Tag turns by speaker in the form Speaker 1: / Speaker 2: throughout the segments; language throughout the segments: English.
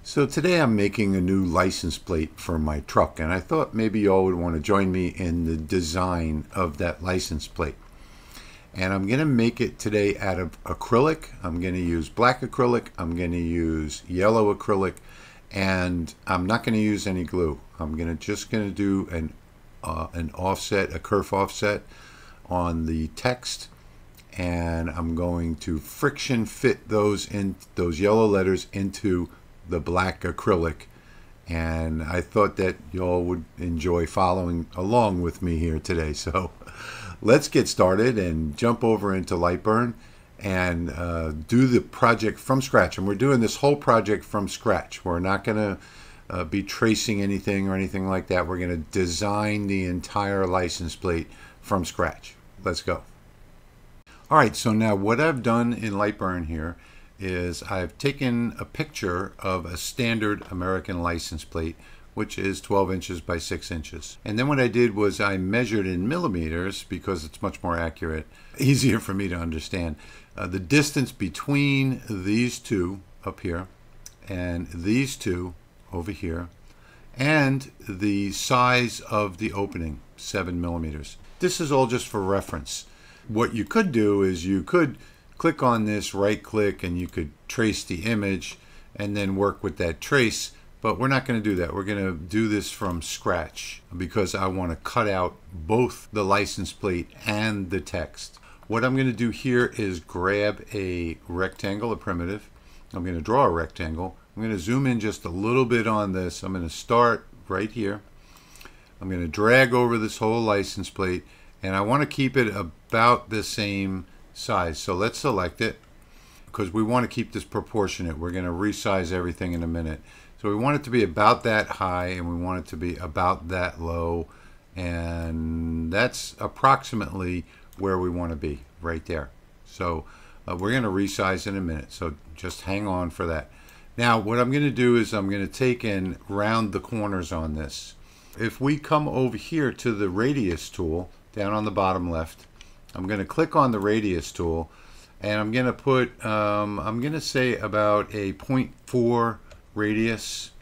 Speaker 1: So today I'm making a new license plate for my truck, and I thought maybe y'all would want to join me in the design of that license plate. And I'm going to make it today out of acrylic. I'm going to use black acrylic, I'm going to use yellow acrylic, and I'm not going to use any glue. I'm just going to do an offset, a kerf offset on the text, and I'm going to friction fit those yellow letters into the black acrylic. And I thought that y'all would enjoy following along with me here today. So let's get started and jump over into Lightburn and do the project from scratch. And we're doing this whole project from scratch. We're not going to be tracing anything or anything like that. We're going to design the entire license plate from scratch. Let's go. All right, so now what I've done in Lightburn here is I've taken a picture of a standard American license plate, which is 12 inches by 6 inches. And then what I did was I measured in millimeters because it's much more accurate, easier for me to understand, the distance between these two up here and these two over here, and the size of the opening, 7 millimeters. This is all just for reference. What you could do is you could click on this, right click, and you could trace the image and then work with that trace, but we're not going to do that. We're going to do this from scratch because I want to cut out both the license plate and the text. What I'm going to do here is grab a rectangle, a primitive. I'm going to draw a rectangle. I'm going to zoom in just a little bit on this. I'm going to start right here. I'm going to drag over this whole license plate, and I want to keep it about the same size. So let's select it because we want to keep this proportionate. We're going to resize everything in a minute. So we want it to be about that high and we want it to be about that low, and that's approximately where we want to be, right there. So we're going to resize in a minute, so just hang on for that. Now what I'm going to do is I'm going to take and round the corners on this. If we come over here to the radius tool down on the bottom left, I'm going to click on the radius tool, and I'm going to put, I'm going to say about a 0.4 radius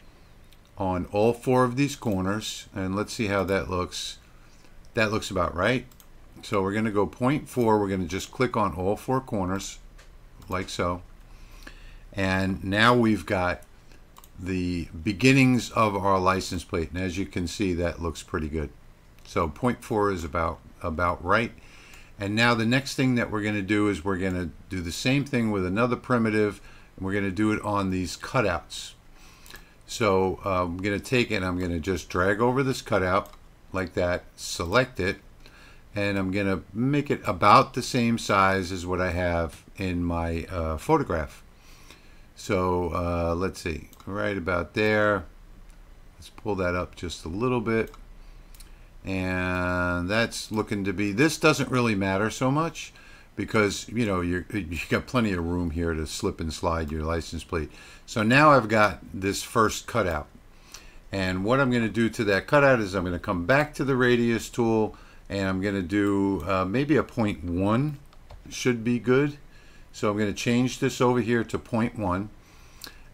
Speaker 1: on all 4 of these corners, and let's see how that looks. That looks about right. So we're going to go 0.4. We're going to just click on all 4 corners, like so. And now we've got the beginnings of our license plate, and as you can see, that looks pretty good. So 0.4 is about right. And now the next thing that we're going to do is we're going to do the same thing with another primitive, and we're going to do it on these cutouts. So I'm going to take it and I'm going to just drag over this cutout like that, select it, and I'm going to make it about the same size as what I have in my photograph. So let's see, right about there. Let's pull that up just a little bit. And that's looking to be, this doesn't really matter so much because you know you got plenty of room here to slip and slide your license plate. So now I've got this first cutout, and what I'm going to do to that cutout is I'm going to come back to the radius tool, and I'm going to do maybe a 0.1 should be good. So I'm going to change this over here to 0.1,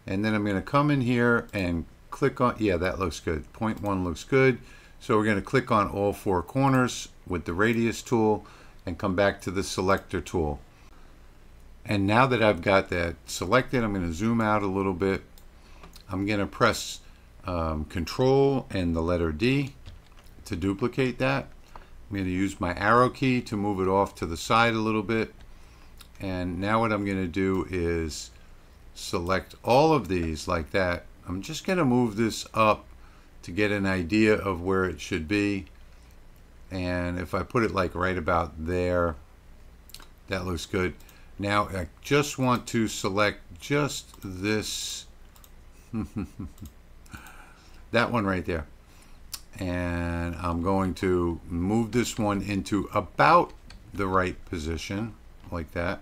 Speaker 1: and then I'm going to come in here and click on, yeah, that looks good. 0.1 looks good. So we're going to click on all 4 corners with the radius tool and come back to the selector tool. And now that I've got that selected, I'm going to zoom out a little bit. I'm going to press Control and the letter D to duplicate that. I'm going to use my arrow key to move it off to the side a little bit. And now what I'm going to do is select all of these like that. I'm just going to move this up to get an idea of where it should be, and if I put it like right about there, that looks good. Now I just want to select just this that one right there, and I'm going to move this one into about the right position like that,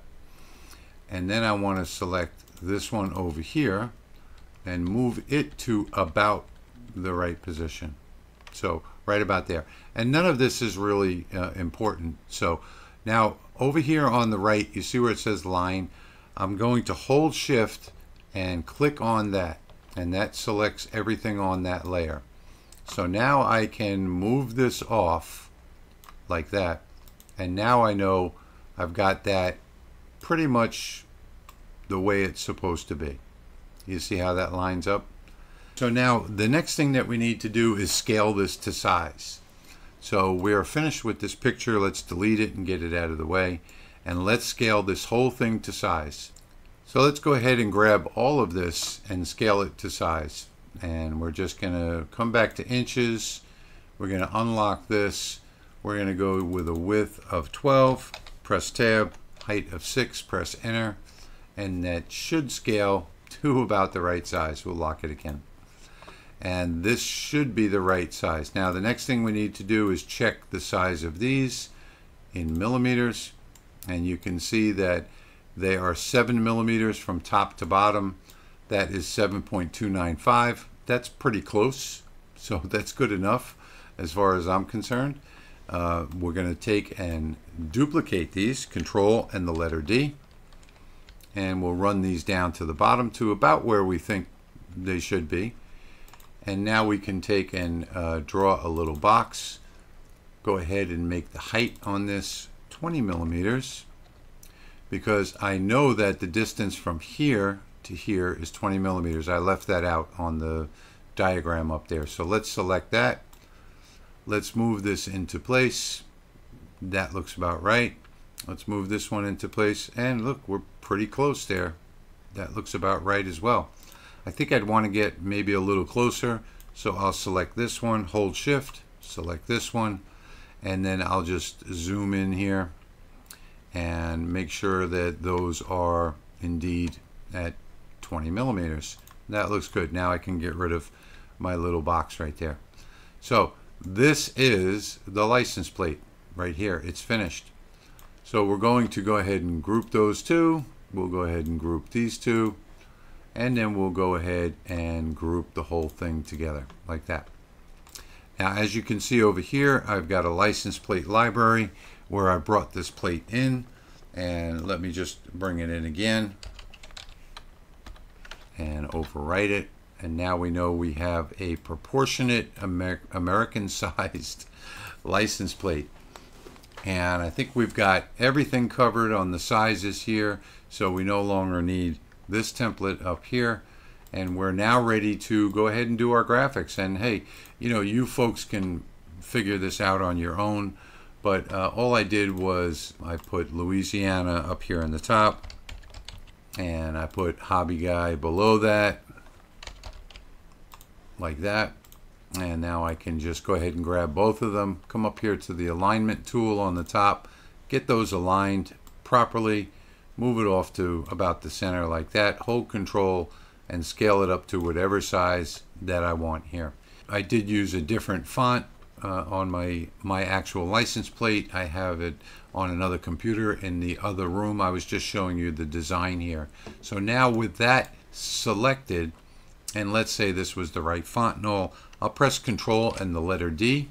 Speaker 1: and then I want to select this one over here and move it to about the right position, so right about there. And none of this is really important. So now over here on the right, you see where it says line. I'm going to hold shift and click on that, and that selects everything on that layer. So now I can move this off like that, and now I know I've got that pretty much the way it's supposed to be. You see how that lines up? So now the next thing that we need to do is scale this to size. So we're finished with this picture. Let's delete it and get it out of the way, and let's scale this whole thing to size. So let's go ahead and grab all of this and scale it to size. And we're just going to come back to inches. We're going to unlock this. We're going to go with a width of 12, press tab, height of 6, press enter, and that should scale to about the right size. We'll lock it again. And this should be the right size. Now the next thing we need to do is check the size of these in millimeters, and you can see that they are 7 millimeters from top to bottom. That is 7.295. That's pretty close, so that's good enough as far as I'm concerned. We're going to take and duplicate these, Control and the letter D, and we'll run these down to the bottom to about where we think they should be. And now we can take and draw a little box. Go ahead and make the height on this 20 millimeters, because I know that the distance from here to here is 20 millimeters. I left that out on the diagram up there. So let's select that. Let's move this into place. That looks about right. Let's move this one into place, and look, we're pretty close there. That looks about right as well. I think I'd want to get maybe a little closer, so I'll select this one, hold shift, select this one, and then I'll just zoom in here and make sure that those are indeed at 20 millimeters. That looks good. Now I can get rid of my little box right there. So this is the license plate right here. It's finished. So we're going to go ahead and group those two. We'll go ahead and group these two, and then we'll go ahead and group the whole thing together like that. Now as you can see over here, I've got a license plate library where I brought this plate in, and let me just bring it in again and overwrite it, and now we know we have a proportionate American sized license plate. And I think we've got everything covered on the sizes here, so we no longer need this template up here, and we're now ready to go ahead and do our graphics. And hey, you know, you folks can figure this out on your own, but all I did was I put Louisiana up here in the top, and I put Hobby Guy below that like that. And now I can just go ahead and grab both of them, come up here to the alignment tool on the top, get those aligned properly, move it off to about the center like that, hold Control and scale it up to whatever size that I want here. I did use a different font on my actual license plate. I have it on another computer in the other room. I was just showing you the design here. So now with that selected, and let's say this was the right font and all, I'll press Control and the letter D,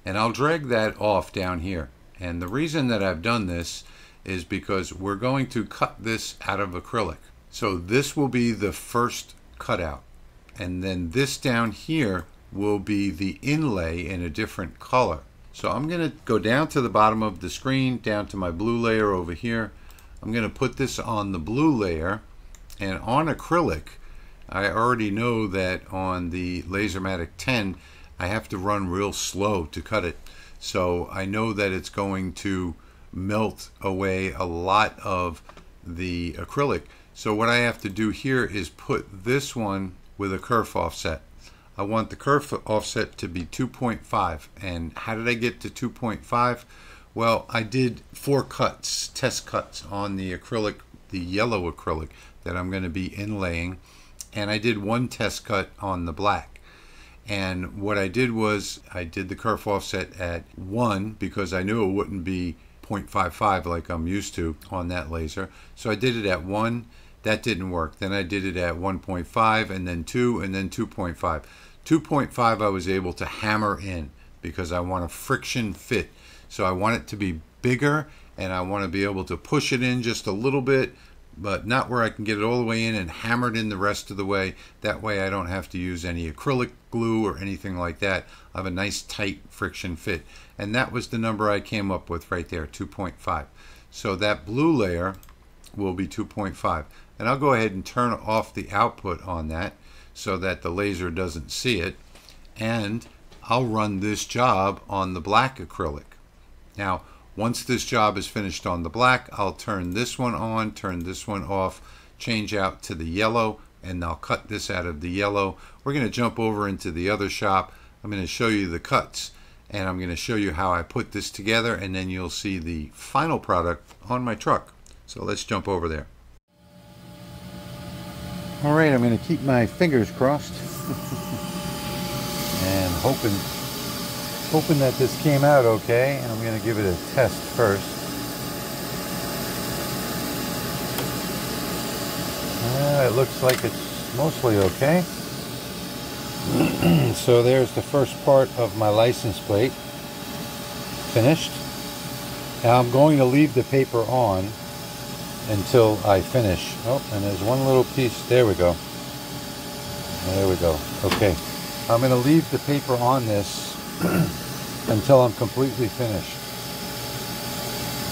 Speaker 1: and I'll drag that off down here. And the reason that I've done this is because we're going to cut this out of acrylic. So this will be the first cutout, and then this down here will be the inlay in a different color. So I'm going to go down to the bottom of the screen, down to my blue layer over here. I'm going to put this on the blue layer, and on acrylic, I already know that on the LaserMATIC 10 I have to run real slow to cut it, so I know that it's going to melt away a lot of the acrylic. So what I have to do here is put this one with a kerf offset. I want the kerf offset to be 2.5. And how did I get to 2.5? Well, I did 4 cuts, test cuts on the acrylic, the yellow acrylic that I'm going to be inlaying, and I did 1 test cut on the black. And what I did was I did the kerf offset at 1 because I knew it wouldn't be 0.55 like I'm used to on that laser. So I did it at 1. That didn't work. Then I did it at 1.5, and then 2, and then 2.5. 2.5 I was able to hammer in because I want a friction fit. So I want it to be bigger, and I want to be able to push it in just a little bit, but not where I can get it all the way in and hammered in the rest of the way. That way I don't have to use any acrylic glue or anything like that. I have a nice tight friction fit. And that was the number I came up with right there, 2.5. So that blue layer will be 2.5. And I'll go ahead and turn off the output on that so that the laser doesn't see it. And I'll run this job on the black acrylic. Now, once this job is finished on the black, I'll turn this one on, turn this one off, change out to the yellow, and I'll cut this out of the yellow. We're going to jump over into the other shop. I'm going to show you the cuts, and I'm going to show you how I put this together, and then you'll see the final product on my truck. So let's jump over there. All right, I'm going to keep my fingers crossed and hoping that this came out okay, and I'm going to give it a test first. It looks like it's mostly okay. So there's the first part of my license plate finished. Now I'm going to leave the paper on until I finish. Oh, and there's one little piece. There we go. There we go. Okay. I'm going to leave the paper on this until I'm completely finished,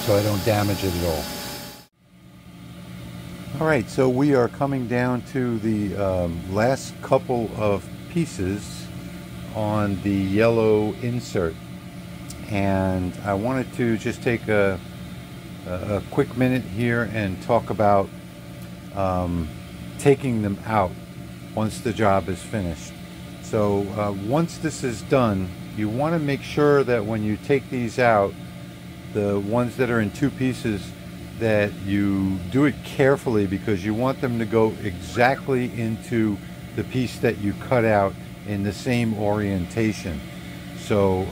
Speaker 1: so I don't damage it at all. Alright, so we are coming down to the last couple of pieces on the yellow insert, and I wanted to just take a quick minute here and talk about taking them out once the job is finished. So once this is done, you want to make sure that when you take these out, the ones that are in two pieces, that you do it carefully, because you want them to go exactly into the piece that you cut out in the same orientation. So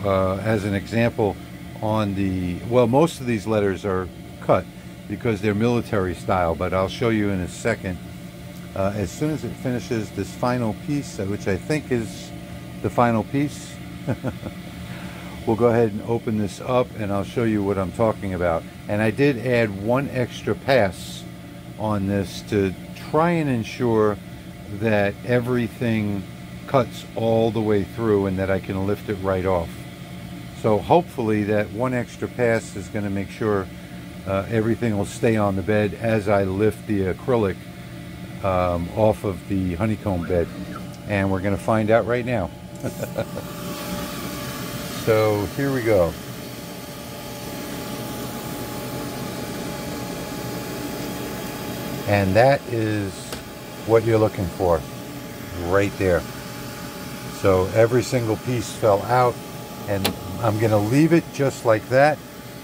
Speaker 1: as an example, on the, well, most of these letters are cut because they're military style, but I'll show you in a second. As soon as it finishes this final piece, which I think is the final piece, we'll go ahead and open this up and I'll show you what I'm talking about. And I did add one extra pass on this to try and ensure that everything cuts all the way through and that I can lift it right off. So hopefully that one extra pass is going to make sure everything will stay on the bed as I lift the acrylic off of the honeycomb bed. And we're going to find out right now. So here we go. And that is what you're looking for right there. So every single piece fell out, and I'm going to leave it just like that.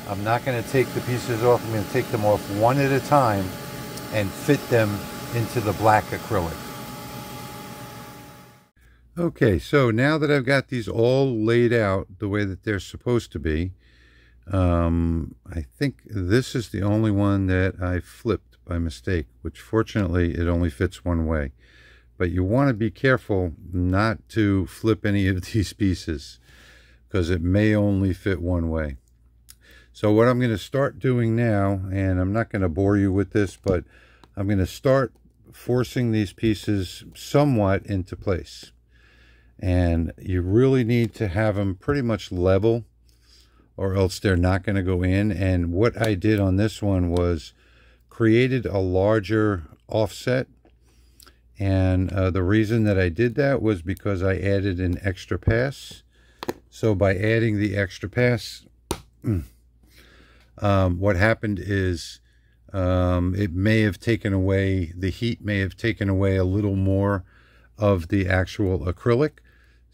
Speaker 1: I'm not going to take the pieces off. I'm going to take them off one at a time and fit them into the black acrylic. Okay, so now that I've got these all laid out the way that they're supposed to be, I think this is the only one that I flipped by mistake, which fortunately it only fits one way. But you want to be careful not to flip any of these pieces, because it may only fit one way. So what I'm going to start doing now, and I'm not going to bore you with this, but I'm going to start forcing these pieces somewhat into place. And you really need to have them pretty much level, or else they're not going to go in. And what I did on this one was created a larger offset. And the reason that I did that was because I added an extra pass. So by adding the extra pass, what happened is it may have taken away, the heat may have taken away a little more of the actual acrylic.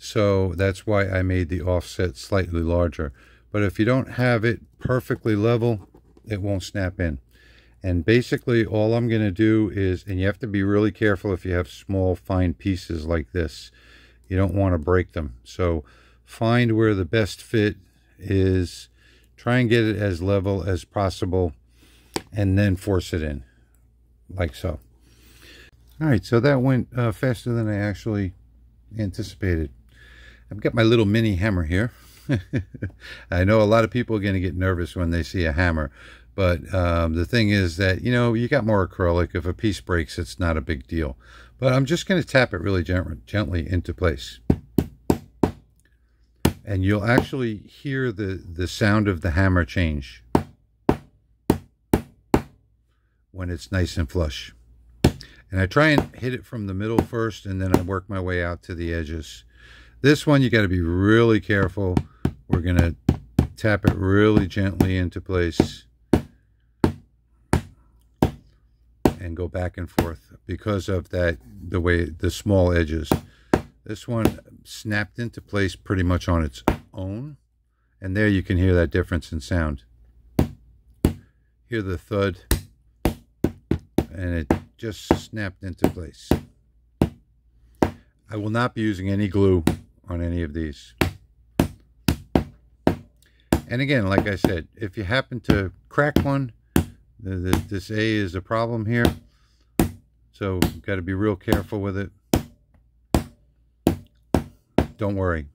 Speaker 1: So that's why I made the offset slightly larger. But if you don't have it perfectly level, it won't snap in. And basically all I'm going to do is, and you have to be really careful if you have small fine pieces like this, you don't want to break them. So find where the best fit is, try and get it as level as possible, and then force it in like so. All right, so that went faster than I actually anticipated. I've got my little mini hammer here. I know a lot of people are going to get nervous when they see a hammer, But the thing is that, you know, you got more acrylic. If a piece breaks, it's not a big deal. But I'm just going to tap it really gently into place. And you'll actually hear the sound of the hammer change when it's nice and flush. And I try and hit it from the middle first, and then I work my way out to the edges. This one, you got to be really careful. We're going to tap it really gently into place and go back and forth because of that, the way the small edges. This one snapped into place pretty much on its own, and there you can hear that difference in sound. Hear the thud, and it just snapped into place. I will not be using any glue on any of these. And again, like I said, if you happen to crack one, this A is a problem here, so you've got to be real careful with it. Don't worry,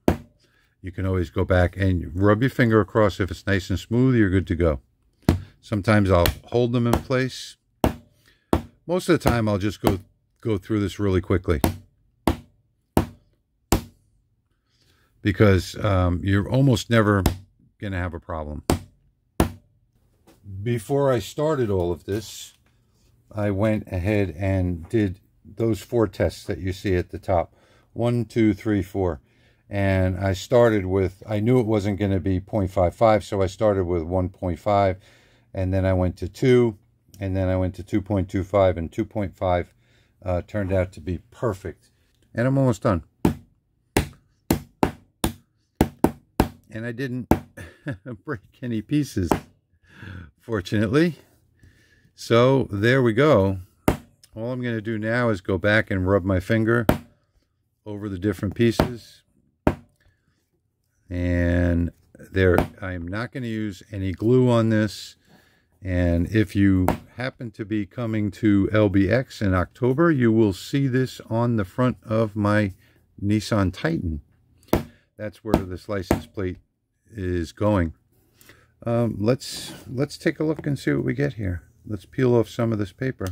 Speaker 1: you can always go back and rub your finger across. If it's nice and smooth, you're good to go. Sometimes I'll hold them in place. Most of the time I'll just go through this really quickly, because you're almost never going to have a problem. Before I started all of this, I went ahead and did those 4 tests that you see at the top. 1, 2, 3, 4. And I started with, I knew it wasn't going to be 0.55, so I started with 1.5, and then I went to 2, and then I went to 2.25, and 2.5 turned out to be perfect. And I'm almost done. And I didn't break any pieces, fortunately. So there we go. All I'm going to do now is go back and rub my finger over the different pieces. And there, I am not going to use any glue on this. And if you happen to be coming to LBX in October, you will see this on the front of my Nissan Titan. That's where this license plate is going. Let's take a look and see what we get here. Let's peel off some of this paper.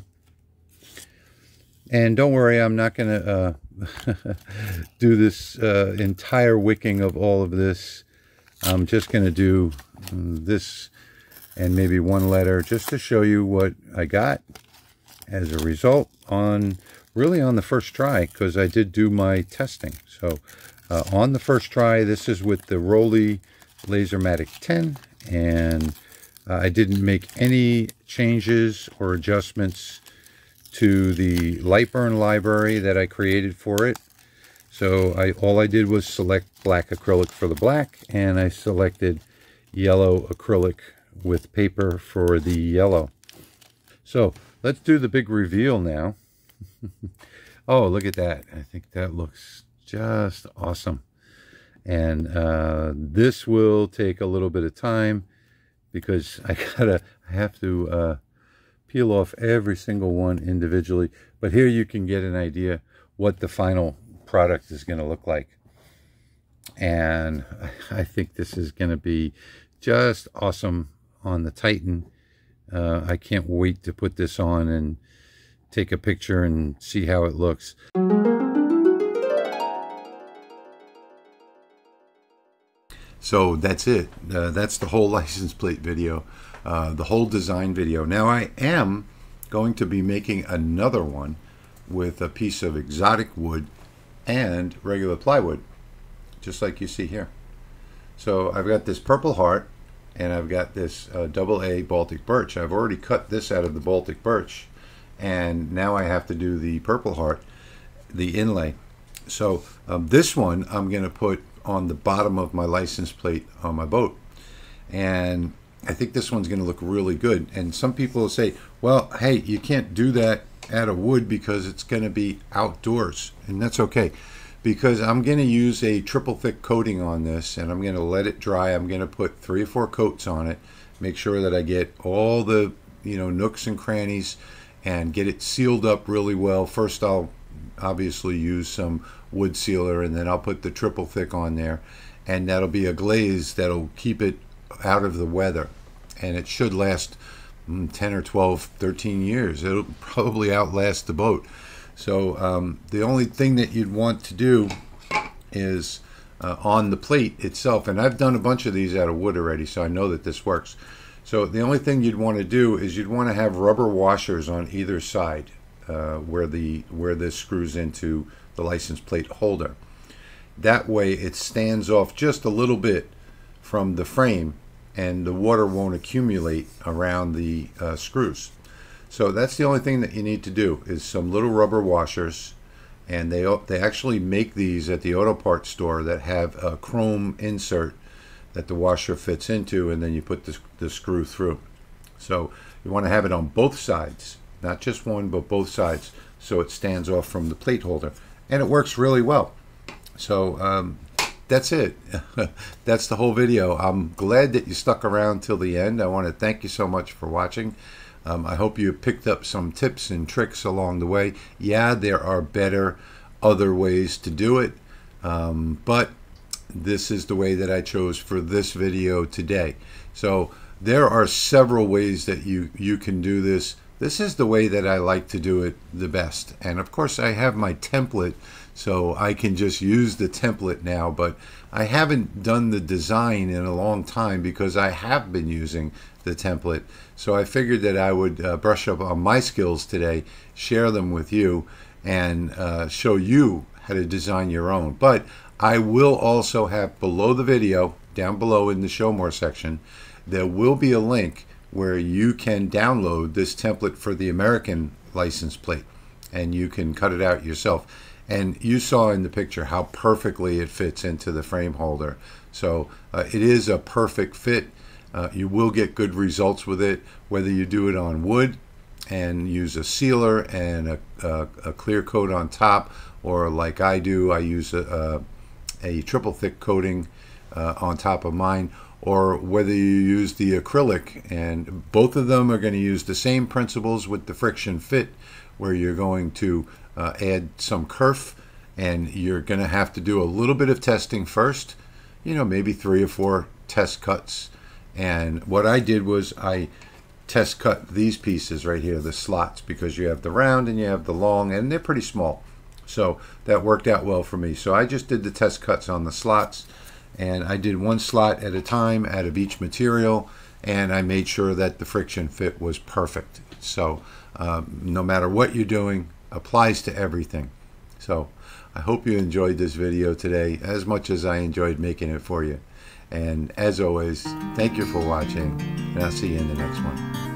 Speaker 1: And don't worry, I'm not going to do this entire wicking of all of this. I'm just going to do this and maybe one letter just to show you what I got as a result really on the first try, because I did do my testing. So on the first try, this is with the Rolly LaserMATIC 10, and I didn't make any changes or adjustments to the Lightburn library that I created for it. So all I did was select black acrylic for the black, and I selected yellow acrylic with paper for the yellow. So let's do the big reveal now. Oh, look at that. I think that looks just awesome. And this will take a little bit of time, because I have to peel off every single one individually. But here you can get an idea what the final product is going to look like. And I think this is going to be just awesome on the Titan. I can't wait to put this on and take a picture and see how it looks. So that's it. That's the whole license plate video, the whole design video. Now I am going to be making another one with a piece of exotic wood and regular plywood, just like you see here. So I've got this purple heart, and I've got this AA Baltic birch. I've already cut this out of the Baltic birch, and now I have to do the purple heart, the inlay. So this one I'm going to put on the bottom of my license plate on my boat, and I think this one's going to look really good. And some people will say, well, hey, you can't do that out of wood because it's going to be outdoors, and that's okay, because I'm going to use a triple thick coating on this, and I'm going to let it dry. I'm going to put 3 or 4 coats on it, make sure that I get all the nooks and crannies, and get it sealed up really well. First I'll obviously use some wood sealer, and then I'll put the triple thick on there, and that'll be a glaze that'll keep it out of the weather, and it should last 10 or 12, 13 years. It'll probably outlast the boat. So the only thing that you'd want to do is on the plate itself, and I've done a bunch of these out of wood already, so I know that this works. So the only thing you'd want to do is you'd want to have rubber washers on either side where this screws into the license plate holder. That way it stands off just a little bit from the frame, and the water won't accumulate around the screws. So that's the only thing that you need to do is some little rubber washers, and they actually make these at the auto parts store that have a chrome insert that the washer fits into, and then you put the screw through. So you want to have it on both sides, not just one but both sides, so it stands off from the plate holder, and it works really well. So that's it. That's the whole video. I'm glad that you stuck around till the end. I want to thank you so much for watching. I hope you picked up some tips and tricks along the way. Yeah, there are better other ways to do it, but this is the way that I chose for this video today. So there are several ways that you can do this. This is the way that I like to do it the best. And of course I have my template, so I can just use the template now, but I haven't done the design in a long time because I have been using the template. So I figured that I would brush up on my skills today, share them with you, and show you how to design your own. But I will also have below the video, down below in the show more section, there will be a link where you can download this template for the American license plate, and you can cut it out yourself. And you saw in the picture how perfectly it fits into the frame holder. So it is a perfect fit. You will get good results with it, whether you do it on wood and use a sealer and a clear coat on top, or like I do, I use a triple thick coating on top of mine, or whether you use the acrylic. And both of them are going to use the same principles with the friction fit, where you're going to add some kerf, and you're going to have to do a little bit of testing first, maybe 3 or 4 test cuts. And what I did was I test cut these pieces right here, the slots, because you have the round and you have the long, and they're pretty small. So that worked out well for me. So I just did the test cuts on the slots, and I did 1 slot at a time out of each material, and I made sure that the friction fit was perfect. So no matter what you're doing, applies to everything. So I hope you enjoyed this video today as much as I enjoyed making it for you. And as always, thank you for watching, and I'll see you in the next one.